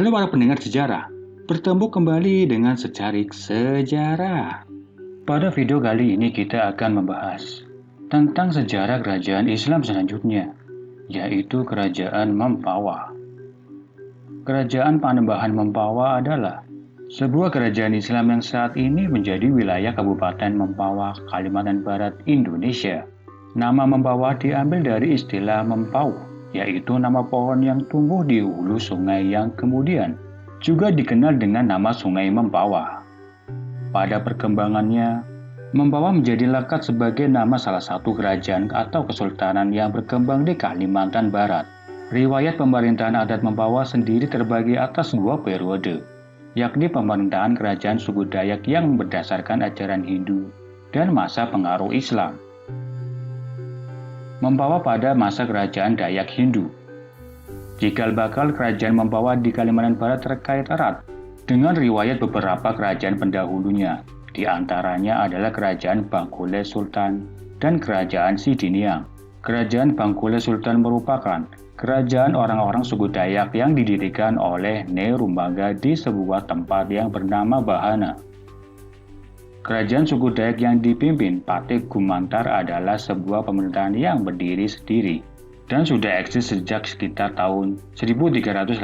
Halo para pendengar sejarah, bertemu kembali dengan Secarik Sejarah. Pada video kali ini kita akan membahas tentang sejarah kerajaan Islam selanjutnya, yaitu Kerajaan Mempawah. Kerajaan Panembahan Mempawah adalah sebuah kerajaan Islam yang saat ini menjadi wilayah Kabupaten Mempawah, Kalimantan Barat, Indonesia. Nama Mempawah diambil dari istilah mempauh, yaitu nama pohon yang tumbuh di hulu sungai yang kemudian juga dikenal dengan nama Sungai Mempawah. Pada perkembangannya, Mempawah menjadi lekat sebagai nama salah satu kerajaan atau kesultanan yang berkembang di Kalimantan Barat. Riwayat pemerintahan adat Mempawah sendiri terbagi atas dua periode, yakni pemerintahan kerajaan suku Dayak yang berdasarkan ajaran Hindu dan masa pengaruh Islam. Mempawah pada masa kerajaan Dayak Hindu. Cikal bakal kerajaan Mempawah di Kalimantan Barat terkait erat dengan riwayat beberapa kerajaan pendahulunya, di antaranya adalah kerajaan Bangkule Sultan dan kerajaan Sidiniang. Kerajaan Bangkule Sultan merupakan kerajaan orang-orang suku Dayak yang didirikan oleh Nerumbaga di sebuah tempat yang bernama Bahana. Kerajaan suku Dayak yang dipimpin Patih Gumantar adalah sebuah pemerintahan yang berdiri sendiri dan sudah eksis sejak sekitar tahun 1380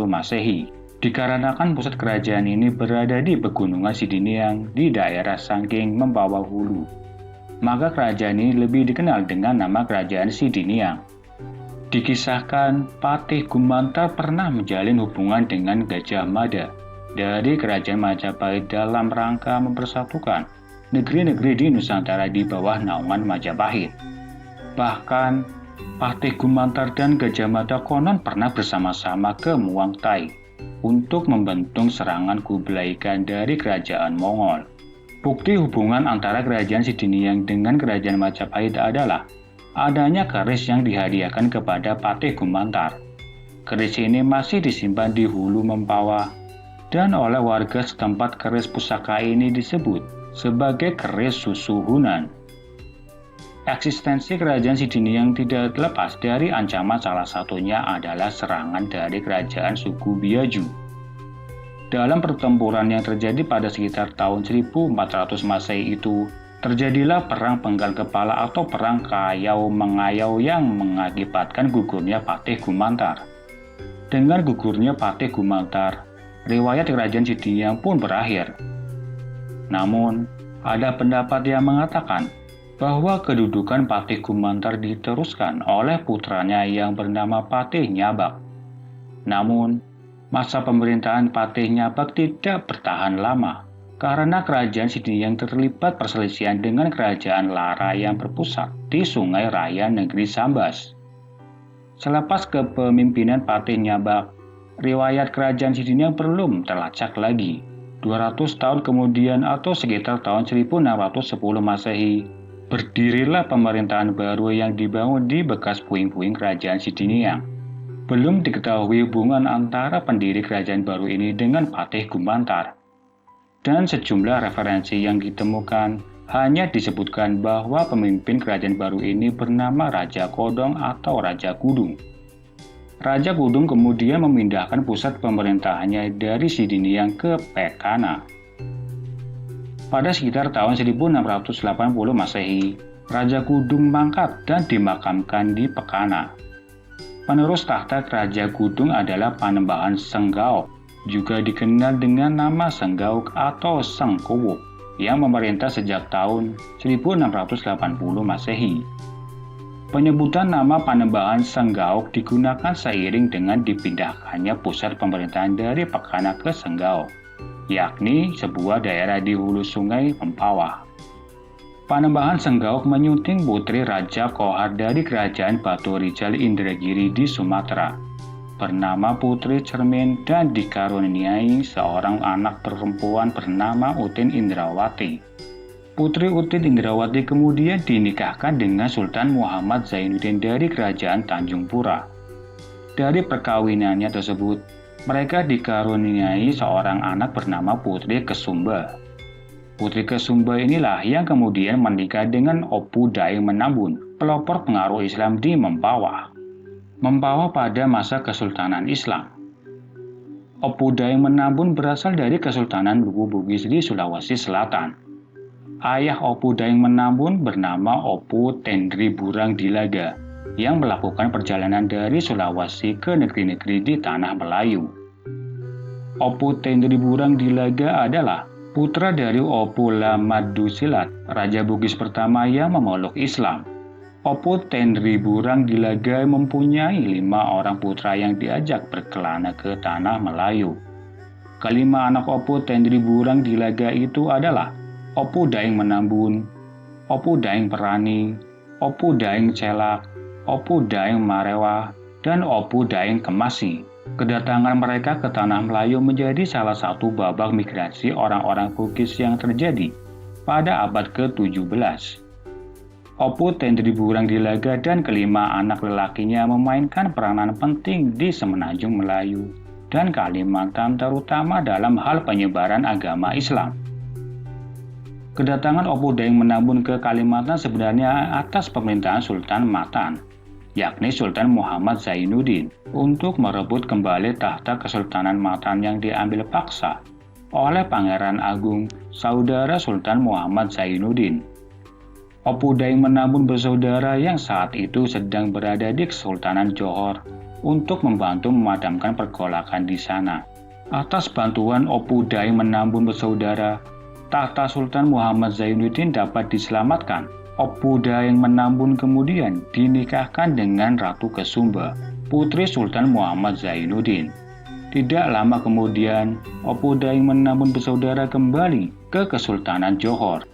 Masehi. Dikarenakan pusat kerajaan ini berada di Pegunungan Sidiniang di daerah Sangking Mempawah Hulu, maka kerajaan ini lebih dikenal dengan nama Kerajaan Sidiniang. Dikisahkan Patih Gumantar pernah menjalin hubungan dengan Gajah Mada dari Kerajaan Majapahit dalam rangka mempersatukan negeri-negeri di Nusantara di bawah naungan Majapahit. Bahkan, Patih Gumantar dan Gajah Mada konon pernah bersama-sama ke Muang Thai untuk membentuk serangan Kublai Khan dari Kerajaan Mongol. Bukti hubungan antara Kerajaan Sidiniang dengan Kerajaan Majapahit adalah adanya keris yang dihadiahkan kepada Patih Gumantar. Keris ini masih disimpan di hulu Mempawah, dan oleh warga setempat keris pusaka ini disebut sebagai keris susuhunan. Eksistensi kerajaan Sidiniang tidak lepas dari ancaman, salah satunya adalah serangan dari kerajaan suku Biaju. Dalam pertempuran yang terjadi pada sekitar tahun 1400 Masehi itu, terjadilah perang penggal kepala atau perang Kayau-Mengayau yang mengakibatkan gugurnya Patih Gumantar. Dengan gugurnya Patih Gumantar, riwayat kerajaan Sidiniang pun berakhir. Namun, ada pendapat yang mengatakan bahwa kedudukan Patih Gumantar diteruskan oleh putranya yang bernama Patih Nyabak. Namun, masa pemerintahan Patih Nyabak tidak bertahan lama karena kerajaan Sidiniang terlibat perselisihan dengan kerajaan Lara yang berpusat di Sungai Raya Negeri Sambas. Selepas kepemimpinan Patih Nyabak, riwayat kerajaan Sidiniang belum terlacak lagi. 200 tahun kemudian atau sekitar tahun 1610 Masehi, berdirilah pemerintahan baru yang dibangun di bekas puing-puing kerajaan Sidiniang. Belum diketahui hubungan antara pendiri kerajaan baru ini dengan Patih Gumantar. Dan sejumlah referensi yang ditemukan hanya disebutkan bahwa pemimpin kerajaan baru ini bernama Raja Kodong atau Raja Kudung. Raja Kudung kemudian memindahkan pusat pemerintahannya dari Sidiniang ke Pekana. Pada sekitar tahun 1680 Masehi, Raja Kudung mangkat dan dimakamkan di Pekana. Penerus tahta Raja Kudung adalah Panembahan Senggaok, juga dikenal dengan nama Senggaok atau Sengkuwuk, yang memerintah sejak tahun 1680 Masehi. Penyebutan nama Panembahan Senggaok digunakan seiring dengan dipindahkannya pusat pemerintahan dari Pekana ke Senggaok, yakni sebuah daerah di hulu sungai Mempawah. Panembahan Senggaok menyunting putri Raja Kohar dari kerajaan Batu Rijal Indragiri di Sumatera, bernama Putri Cermin, dan dikaruniai seorang anak perempuan bernama Utin Indrawati. Putri Utin Indrawati kemudian dinikahkan dengan Sultan Muhammad Zainuddin dari kerajaan Tanjung Pura. Dari perkawinannya tersebut, mereka dikaruniai seorang anak bernama Putri Kesumba. Putri Kesumba inilah yang kemudian menikah dengan Opu Daeng Menambun, pelopor pengaruh Islam di Mempawah. Mempawah pada masa Kesultanan Islam. Opu Daeng Menambun berasal dari Kesultanan Luwu Bugis di Sulawesi Selatan. Ayah Opu Daeng Menambun bernama Opu Tendri Burang Dilaga yang melakukan perjalanan dari Sulawesi ke negeri-negeri di tanah Melayu. Opu Tendri Burang Dilaga adalah putra dari Opu Lamadusilat, Raja Bugis pertama yang memeluk Islam. Opu Tendri Burang Dilaga mempunyai 5 orang putra yang diajak berkelana ke tanah Melayu. Kelima anak Opu Tendri Burang Dilaga itu adalah Opu Daeng Menambun, Opu Daeng Perani, Opu Daeng Celak, Opu Daeng Marewa, dan Opu Daeng Kemasi. Kedatangan mereka ke tanah Melayu menjadi salah satu babak migrasi orang-orang Bugis yang terjadi pada abad ke-17. Opu Tendri Burang Dilaga dan kelima anak lelakinya memainkan peranan penting di semenanjung Melayu dan Kalimantan, terutama dalam hal penyebaran agama Islam. Kedatangan Opu Daeng Menambun ke Kalimantan sebenarnya atas pemerintahan Sultan Matan, yakni Sultan Muhammad Zainuddin, untuk merebut kembali tahta Kesultanan Matan yang diambil paksa oleh Pangeran Agung, saudara Sultan Muhammad Zainuddin. Opu Daeng Menambun bersaudara yang saat itu sedang berada di Kesultanan Johor untuk membantu memadamkan pergolakan di sana. Atas bantuan Opu Daeng Menambun bersaudara, tahta Sultan Muhammad Zainuddin dapat diselamatkan. Opu Daeng Menambun kemudian dinikahkan dengan Ratu Kesumba, putri Sultan Muhammad Zainuddin. Tidak lama kemudian, Opu Daeng Menambun bersaudara kembali ke Kesultanan Johor.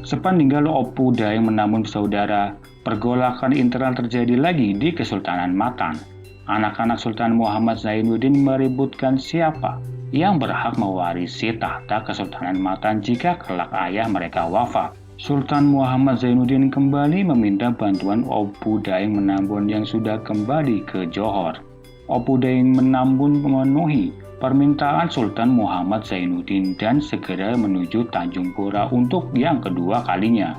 Sepeninggal Opu Daeng Menambun bersaudara, pergolakan internal terjadi lagi di Kesultanan Matan. Anak-anak Sultan Muhammad Zainuddin meributkan siapa yang berhak mewarisi tahta Kesultanan Matan jika kelak ayah mereka wafat. Sultan Muhammad Zainuddin kembali meminta bantuan Opu Daeng Menambun yang sudah kembali ke Johor. Opu Daeng Menambun memenuhi permintaan Sultan Muhammad Zainuddin dan segera menuju Tanjung Pura untuk yang kedua kalinya.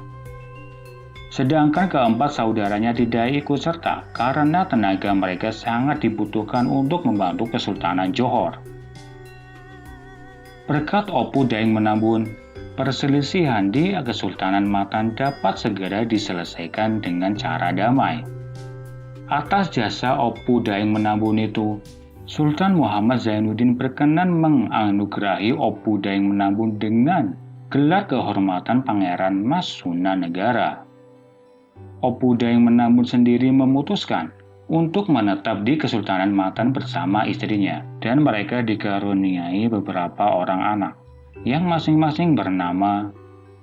Sedangkan keempat saudaranya tidak ikut serta karena tenaga mereka sangat dibutuhkan untuk membantu Kesultanan Johor. Berkat Opu Daeng Menambun, perselisihan di Kesultanan Matan dapat segera diselesaikan dengan cara damai. Atas jasa Opu Daeng Menambun itu, Sultan Muhammad Zainuddin berkenan menganugerahi Opu Daeng Menambun dengan gelar kehormatan Pangeran Mas Sunan Negara. Opu Daeng Menambun sendiri memutuskan untuk menetap di Kesultanan Matan bersama istrinya, dan mereka dikaruniai beberapa orang anak, yang masing-masing bernama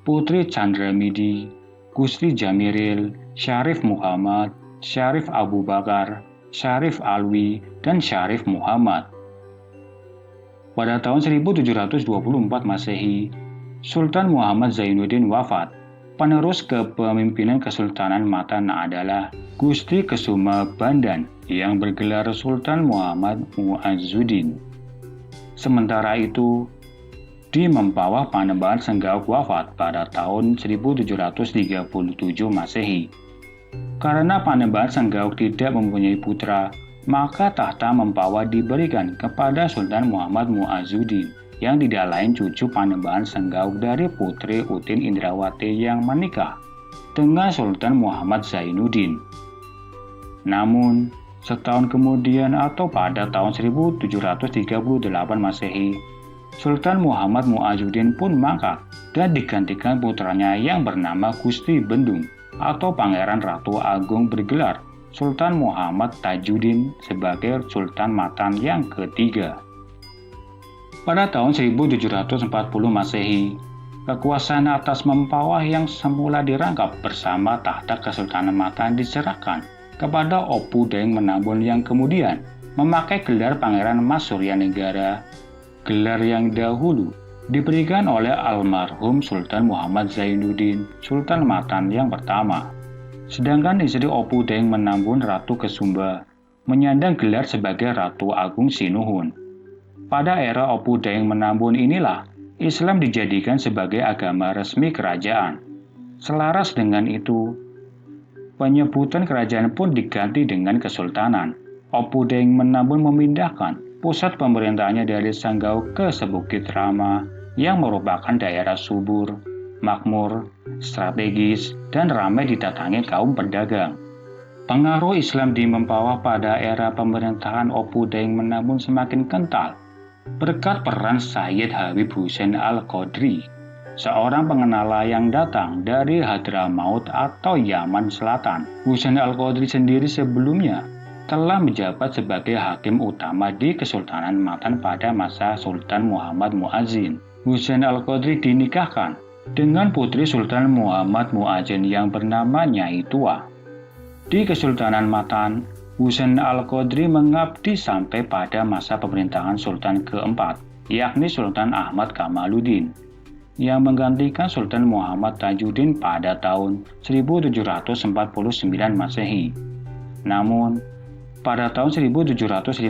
Putri Chandramidi, Gusti Jamiril, Syarif Muhammad, Syarif Abu Bakar, Syarif Alwi, dan Syarif Muhammad. Pada tahun 1724 Masehi, Sultan Muhammad Zainuddin wafat. Penerus kepemimpinan Kesultanan Matan adalah Gusti Kesuma Bandan yang bergelar Sultan Muhammad Mu'azzuddin. Sementara itu, di Mempawah Panembahan Senggaok wafat pada tahun 1737 Masehi. Karena Panembahan Senggaok tidak mempunyai putra, maka tahta Mempawah diberikan kepada Sultan Muhammad Mu'azzuddin yang tidak lain cucu Panembahan Senggaok dari Putri Utin Indrawati yang menikah dengan Sultan Muhammad Zainuddin. Namun, setahun kemudian atau pada tahun 1738 Masehi, Sultan Muhammad Mu'azzuddin pun mangkat dan digantikan putranya yang bernama Gusti Bendung atau Pangeran Ratu Agung bergelar Sultan Muhammad Tajuddin sebagai Sultan Matan yang ketiga. Pada tahun 1740 Masehi, kekuasaan atas Mempawah yang semula dirangkap bersama tahta Kesultanan Matan diserahkan kepada Opu Daeng Menambun yang kemudian memakai gelar Pangeran Mas Surya Negara, gelar yang dahulu diberikan oleh almarhum Sultan Muhammad Zainuddin, Sultan Matan yang pertama. Sedangkan istri Opu Daeng Menambun, Ratu Kesumba, menyandang gelar sebagai Ratu Agung Sinuhun. Pada era Opu Daeng Menambun inilah Islam dijadikan sebagai agama resmi kerajaan. Selaras dengan itu, penyebutan kerajaan pun diganti dengan kesultanan. Opu Daeng Menambun memindahkan Pusat pemerintahannya dari Sanggau ke Sebukit Rama yang merupakan daerah subur, makmur, strategis, dan ramai didatangi kaum pedagang. Pengaruh Islam di Mempawah pada era pemerintahan Opu Daeng Menabun semakin kental berkat peran Sayyid Habib Hussein Al-Qadri, seorang pengenala yang datang dari Hadramaut atau Yaman Selatan. Hussein Al-Qadri sendiri sebelumnya telah menjabat sebagai hakim utama di Kesultanan Matan pada masa Sultan Muhammad Mu'azzin. Hussein Al-Qadri dinikahkan dengan putri Sultan Muhammad Mu'azzin yang bernama Nyai Tua. Di Kesultanan Matan, Hussein Al-Qadri mengabdi sampai pada masa pemerintahan Sultan keempat, yakni Sultan Ahmad Kamaluddin, yang menggantikan Sultan Muhammad Tajuddin pada tahun 1749 Masehi. Namun, pada tahun 1755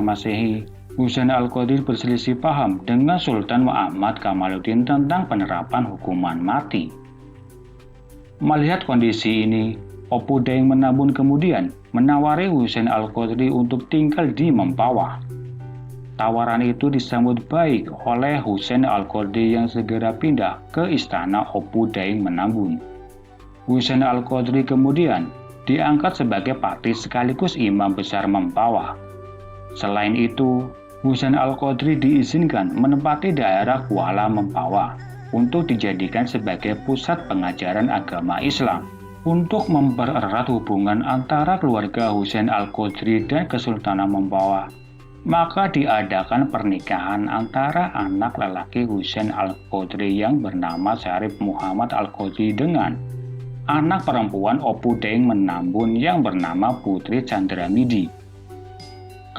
Masehi, Hussein Al-Qadri berselisih paham dengan Sultan Ahmad Kamaluddin tentang penerapan hukuman mati. Melihat kondisi ini, Opu Daeng Menabun kemudian menawari Hussein Al-Qadri untuk tinggal di Mempawah. Tawaran itu disambut baik oleh Hussein Al-Qadri yang segera pindah ke istana Opu Daeng Menabun. Hussein Al-Qadri kemudian diangkat sebagai patih sekaligus imam besar Mempawah. Selain itu, Hussein Al-Qadri diizinkan menempati daerah Kuala Mempawah untuk dijadikan sebagai pusat pengajaran agama Islam. Untuk mempererat hubungan antara keluarga Hussein Al-Qadri dan Kesultanan Mempawah, maka diadakan pernikahan antara anak lelaki Hussein Al-Qadri yang bernama Syarif Muhammad Al-Qadri dengan anak perempuan Opu Daeng Menabun yang bernama Putri Chandramidi.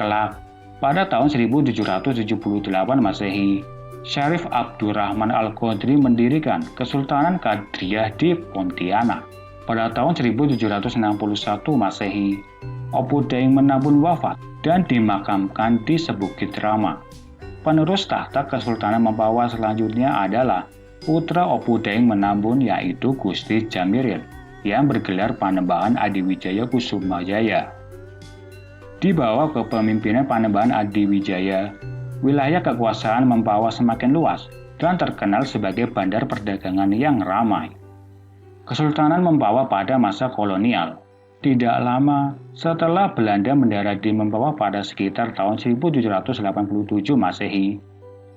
Kelak, pada tahun 1778 Masehi, Syarif Abdurrahman Al-Qadri mendirikan Kesultanan Kadriyah di Pontianak. Pada tahun 1761 Masehi, Opu Daeng Menabun wafat dan dimakamkan di Sebukit Rama. Penerus tahta Kesultanan Mempawah selanjutnya adalah putra Opu Daeng Menabun yaitu Gusti Jamiril yang bergelar Panembahan Adiwijaya Kusumajaya. Di bawah kepemimpinan Panembahan Adiwijaya, wilayah kekuasaan Mempawah semakin luas dan terkenal sebagai bandar perdagangan yang ramai. Kesultanan Mempawah pada masa kolonial. Tidak lama setelah Belanda mendarat di Mempawah pada sekitar tahun 1787 Masehi,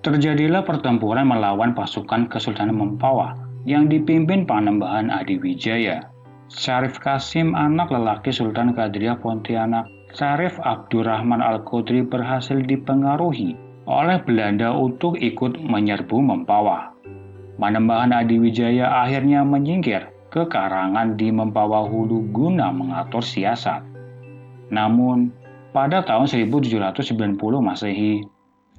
terjadilah pertempuran melawan pasukan Kesultanan Mempawah yang dipimpin Panembahan Adiwijaya. Syarif Kasim, anak lelaki Sultan Kadriyah Pontianak, Syarif Abdurrahman Al-Qadri berhasil dipengaruhi oleh Belanda untuk ikut menyerbu Mempawah. Panembahan Adiwijaya akhirnya menyingkir ke Karangan di Mempawah Hulu guna mengatur siasat. Namun, pada tahun 1790 Masehi,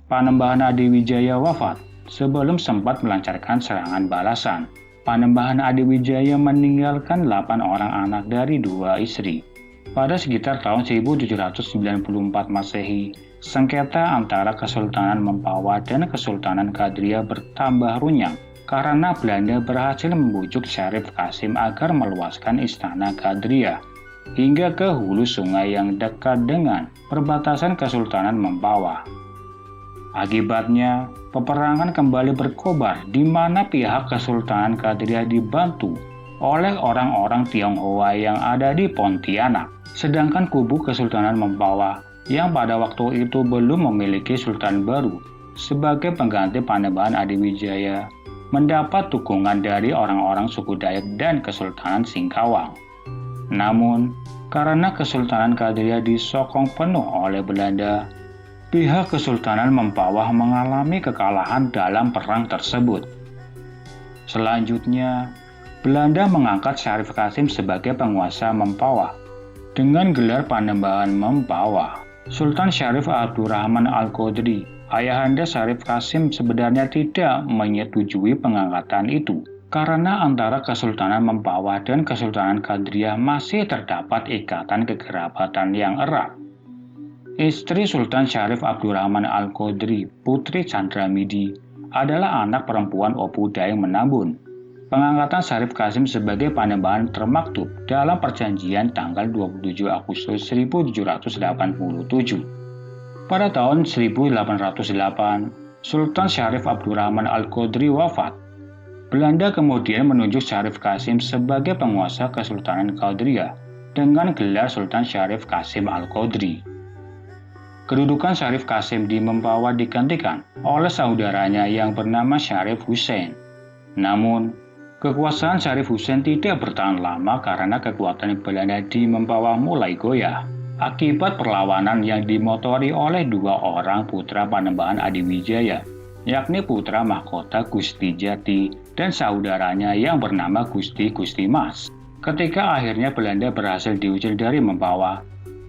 Panembahan Adiwijaya wafat sebelum sempat melancarkan serangan balasan. Panembahan Adiwijaya meninggalkan 8 orang anak dari 2 istri. Pada sekitar tahun 1794 Masehi, sengketa antara Kesultanan Mempawah dan Kesultanan Kadriyah bertambah runyam karena Belanda berhasil membujuk Syarif Kasim agar meluaskan istana Kadriyah hingga ke hulu sungai yang dekat dengan perbatasan Kesultanan Mempawah. Akibatnya, peperangan kembali berkobar di mana pihak Kesultanan Kadriyah dibantu oleh orang-orang Tionghoa yang ada di Pontianak, sedangkan kubu Kesultanan Mempawah yang pada waktu itu belum memiliki sultan baru sebagai pengganti Panembahan Adiwijaya mendapat dukungan dari orang-orang suku Dayak dan Kesultanan Singkawang. Namun, karena Kesultanan Kadriyah disokong penuh oleh Belanda, pihak Kesultanan Mempawah mengalami kekalahan dalam perang tersebut. Selanjutnya, Belanda mengangkat Syarif Kasim sebagai penguasa Mempawah dengan gelar Panembahan Mempawah. Sultan Syarif Abdurrahman Al-Qadri, ayahanda Syarif Kasim, sebenarnya tidak menyetujui pengangkatan itu karena antara Kesultanan Mempawah dan Kesultanan Kadriyah masih terdapat ikatan kekerabatan yang erat. Istri Sultan Syarif Abdurrahman Al-Qadri, Putri Chandramidi, adalah anak perempuan Opu Daeng Menabun. Pengangkatan Syarif Kasim sebagai Panembahan termaktub dalam perjanjian tanggal 27 Agustus 1787. Pada tahun 1808, Sultan Syarif Abdurrahman Al-Qadri wafat. Belanda kemudian menunjuk Syarif Kasim sebagai penguasa Kesultanan Qadriyah dengan gelar Sultan Syarif Kasim Al-Qadri. Kedudukan Syarif Kasim di Mempawah digantikan oleh saudaranya yang bernama Syarif Hussein. Namun, kekuasaan Syarif Hussein tidak bertahan lama karena kekuatan Belanda di Mempawah mulai goyah akibat perlawanan yang dimotori oleh dua orang putra Panembahan Adiwijaya, yakni putra mahkota Gusti Jati dan saudaranya yang bernama Gusti Mas. Ketika akhirnya Belanda berhasil diusir dari Mempawah,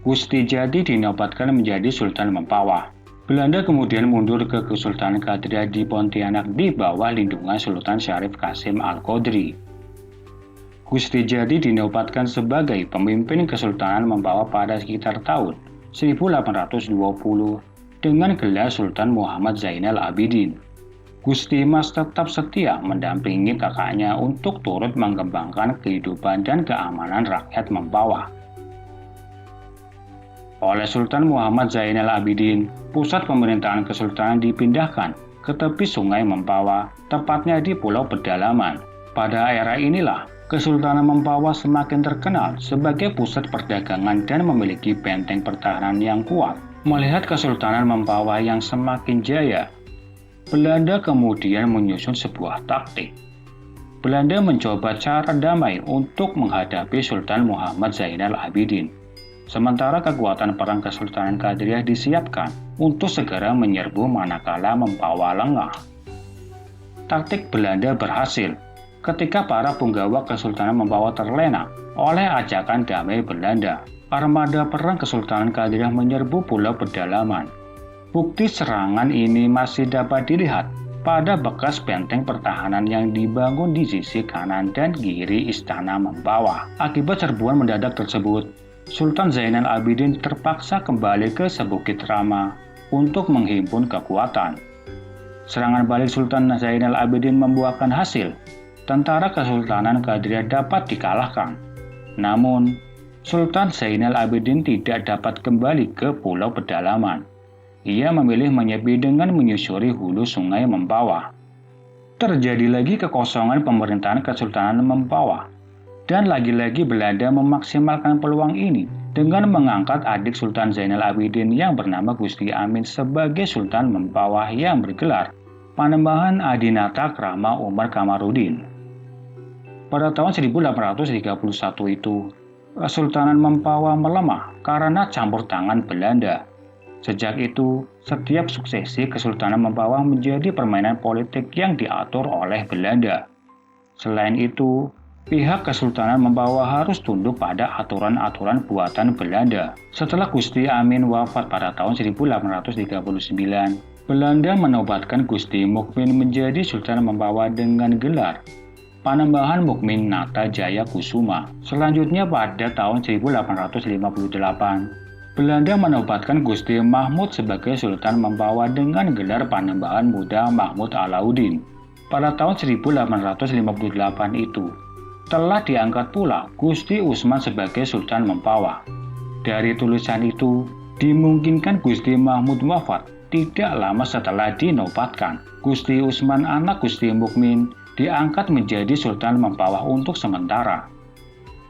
Gusti Jati dinobatkan menjadi Sultan Mempawah. Belanda kemudian mundur ke Kesultanan Qadriyah di Pontianak di bawah lindungan Sultan Syarif Kasim Al-Qadri. Gusti Jati dinobatkan sebagai pemimpin Kesultanan Mempawah pada sekitar tahun 1820 dengan gelar Sultan Muhammad Zainal Abidin. Gusti Mas tetap setia mendampingi kakaknya untuk turut mengembangkan kehidupan dan keamanan rakyat Mempawah. Oleh Sultan Muhammad Zainal Abidin, pusat pemerintahan kesultanan dipindahkan ke tepi sungai Mempawah, tepatnya di Pulau Pedalaman. Pada era inilah, Kesultanan Mempawah semakin terkenal sebagai pusat perdagangan dan memiliki benteng pertahanan yang kuat. Melihat Kesultanan Mempawah yang semakin jaya, Belanda kemudian menyusun sebuah taktik. Belanda mencoba cara damai untuk menghadapi Sultan Muhammad Zainal Abidin. Sementara kekuatan perang Kesultanan Qadriyah disiapkan untuk segera menyerbu manakala Mempawah lengah. Taktik Belanda berhasil ketika para punggawa Kesultanan Mempawah terlena oleh ajakan damai Belanda. Armada perang Kesultanan Qadriyah menyerbu Pulau Pedalaman. Bukti serangan ini masih dapat dilihat pada bekas benteng pertahanan yang dibangun di sisi kanan dan kiri istana Mempawah. Akibat serbuan mendadak tersebut, Sultan Zainal Abidin terpaksa kembali ke Sebukit Rama untuk menghimpun kekuatan. Serangan balik Sultan Zainal Abidin membuahkan hasil. Tentara Kesultanan Qadriyah dapat dikalahkan. Namun, Sultan Zainal Abidin tidak dapat kembali ke Pulau Pedalaman. Ia memilih menyepi dengan menyusuri hulu sungai Mempawah. Terjadi lagi kekosongan pemerintahan Kesultanan Mempawah. Dan lagi-lagi Belanda memaksimalkan peluang ini dengan mengangkat adik Sultan Zainal Abidin yang bernama Gusti Amin sebagai Sultan Mempawah yang bergelar Panembahan Adinata Krama Umar Kamarudin. Pada tahun 1831 itu, Kesultanan Mempawah melemah karena campur tangan Belanda. Sejak itu, setiap suksesi Kesultanan Mempawah menjadi permainan politik yang diatur oleh Belanda. Selain itu, pihak Kesultanan Mempawah harus tunduk pada aturan-aturan buatan Belanda. Setelah Gusti Amin wafat pada tahun 1839, Belanda menobatkan Gusti Mukmin menjadi Sultan Mempawah dengan gelar Panembahan Mukmin Nata Jaya Kusuma. Selanjutnya pada tahun 1858, Belanda menobatkan Gusti Mahmud sebagai Sultan Mempawah dengan gelar Panembahan Muda Mahmud Alauddin. Pada tahun 1858 itu, telah diangkat pula Gusti Usman sebagai Sultan Mempawah. Dari tulisan itu, dimungkinkan Gusti Mahmud wafat tidak lama setelah dinobatkan. Gusti Usman anak Gusti Mukmin diangkat menjadi Sultan Mempawah untuk sementara.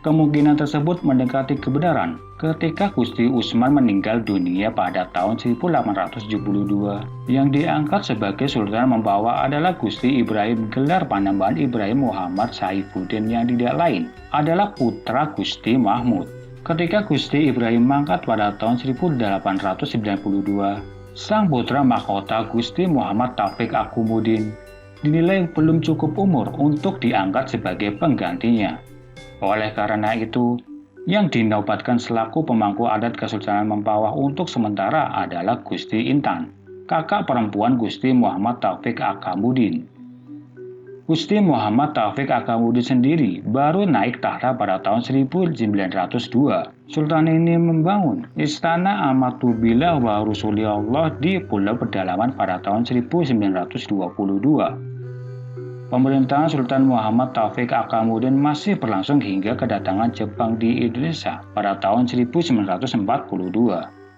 Kemungkinan tersebut mendekati kebenaran ketika Gusti Usman meninggal dunia pada tahun 1872. Yang diangkat sebagai Sultan Mempawah adalah Gusti Ibrahim, gelar Panembahan Ibrahim Muhammad Saifuddin yang tidak lain adalah putra Gusti Mahmud. Ketika Gusti Ibrahim mangkat pada tahun 1892, sang putra mahkota Gusti Muhammad Taufik Akumuddin dinilai belum cukup umur untuk diangkat sebagai penggantinya. Oleh karena itu, yang dinobatkan selaku pemangku adat Kesultanan Mempawah untuk sementara adalah Gusti Intan, kakak perempuan Gusti Muhammad Taufik Akumuddin. Gusti Muhammad Taufik Akumuddin sendiri baru naik tahta pada tahun 1902. Sultan ini membangun Istana Amatubillah wa Rasulillah di Pulau Pedalaman pada tahun 1922. Pemerintahan Sultan Muhammad Taufik Akumuddin masih berlangsung hingga kedatangan Jepang di Indonesia pada tahun 1942.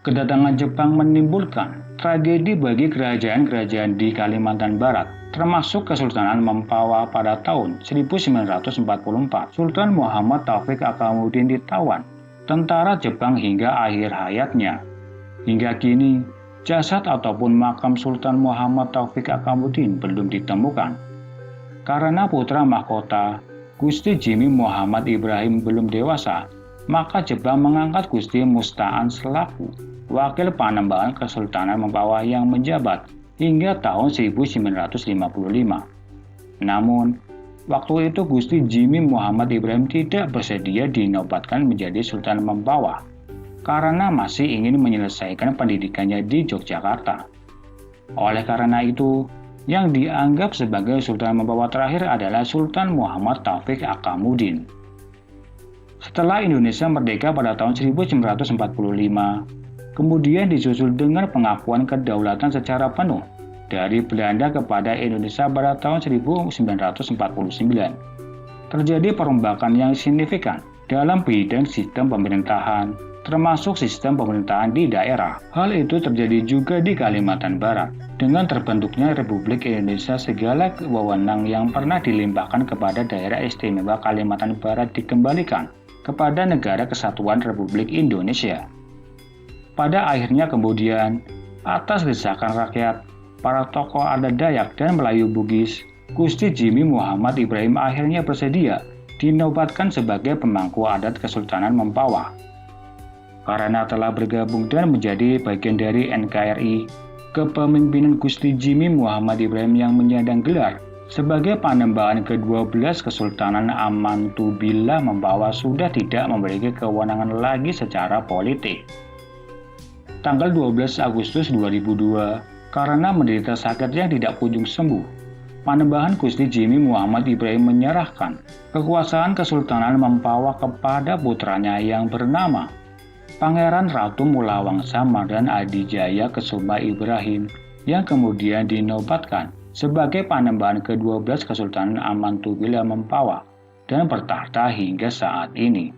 Kedatangan Jepang menimbulkan tragedi bagi kerajaan-kerajaan di Kalimantan Barat, termasuk Kesultanan Mempawah pada tahun 1944. Sultan Muhammad Taufik Akamuddin ditawan tentara Jepang hingga akhir hayatnya. Hingga kini, jasad ataupun makam Sultan Muhammad Taufik Akamuddin belum ditemukan. Karena putra mahkota Gusti Jimi Muhammad Ibrahim belum dewasa, maka Jepang mengangkat Gusti Musta'an selaku wakil Panembahan Kesultanan Mempawah yang menjabat hingga tahun 1955. Namun, waktu itu Gusti Jimi Muhammad Ibrahim tidak bersedia dinobatkan menjadi Sultan Mempawah karena masih ingin menyelesaikan pendidikannya di Yogyakarta. Oleh karena itu, yang dianggap sebagai Sultan Mempawah terakhir adalah Sultan Muhammad Taufik Akamuddin. Setelah Indonesia merdeka pada tahun 1945, kemudian disusul dengan pengakuan kedaulatan secara penuh dari Belanda kepada Indonesia pada tahun 1949. Terjadi perombakan yang signifikan dalam bidang sistem pemerintahan, termasuk sistem pemerintahan di daerah. Hal itu terjadi juga di Kalimantan Barat, dengan terbentuknya Republik Indonesia. Segala wewenang yang pernah dilimpahkan kepada daerah istimewa Kalimantan Barat dikembalikan kepada Negara Kesatuan Republik Indonesia. Pada akhirnya kemudian, atas desakan rakyat, para tokoh adat Dayak dan Melayu Bugis, Gusti Jimi Muhammad Ibrahim akhirnya bersedia dinobatkan sebagai pemangku adat Kesultanan Mempawah. Karena telah bergabung dan menjadi bagian dari NKRI, kepemimpinan Gusti Jimi Muhammad Ibrahim yang menyandang gelar sebagai Panembahan ke-12 Kesultanan Amantubillah Mempawah sudah tidak memiliki kewenangan lagi secara politik. Tanggal 12 Agustus 2002, karena menderita sakit yang tidak kunjung sembuh, Panembahan Gusti Jimi Muhammad Ibrahim menyerahkan kekuasaan Kesultanan Mempawah kepada putranya yang bernama Pangeran Ratu Mulawangsa Mardan Adijaya Kesuma Ibrahim, yang kemudian dinobatkan sebagai Panembahan ke-12 Kesultanan Amantubillah Mempawah dan bertahta hingga saat ini.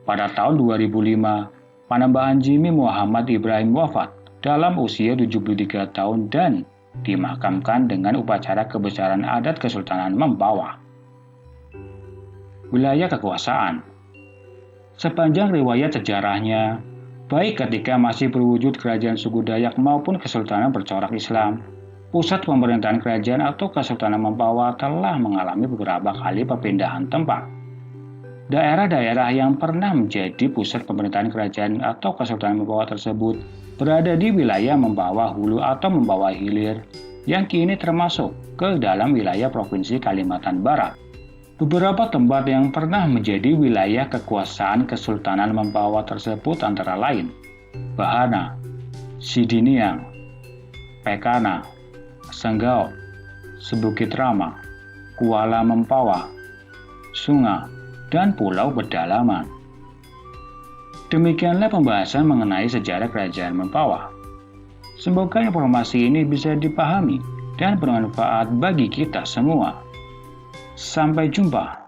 Pada tahun 2005, Panembahan Jimi Muhammad Ibrahim wafat dalam usia 73 tahun dan dimakamkan dengan upacara kebesaran adat Kesultanan Mempawah. Wilayah kekuasaan. Sepanjang riwayat sejarahnya, baik ketika masih berwujud kerajaan suku Dayak maupun kesultanan bercorak Islam, pusat pemerintahan kerajaan atau Kesultanan Mempawah telah mengalami beberapa kali perpindahan tempat. Daerah-daerah yang pernah menjadi pusat pemerintahan kerajaan atau Kesultanan Mempawah tersebut berada di wilayah Mempawah Hulu atau Mempawah Hilir, yang kini termasuk ke dalam wilayah Provinsi Kalimantan Barat. Beberapa tempat yang pernah menjadi wilayah kekuasaan Kesultanan Mempawah tersebut antara lain Bahana, Sidiniang, Pekana, Senggao, Sebukit Rama, Kuala Mempawah, Sunga, dan Pulau Pedalaman. Demikianlah pembahasan mengenai sejarah Kerajaan Mempawah. Semoga informasi ini bisa dipahami dan bermanfaat bagi kita semua. Sampai jumpa.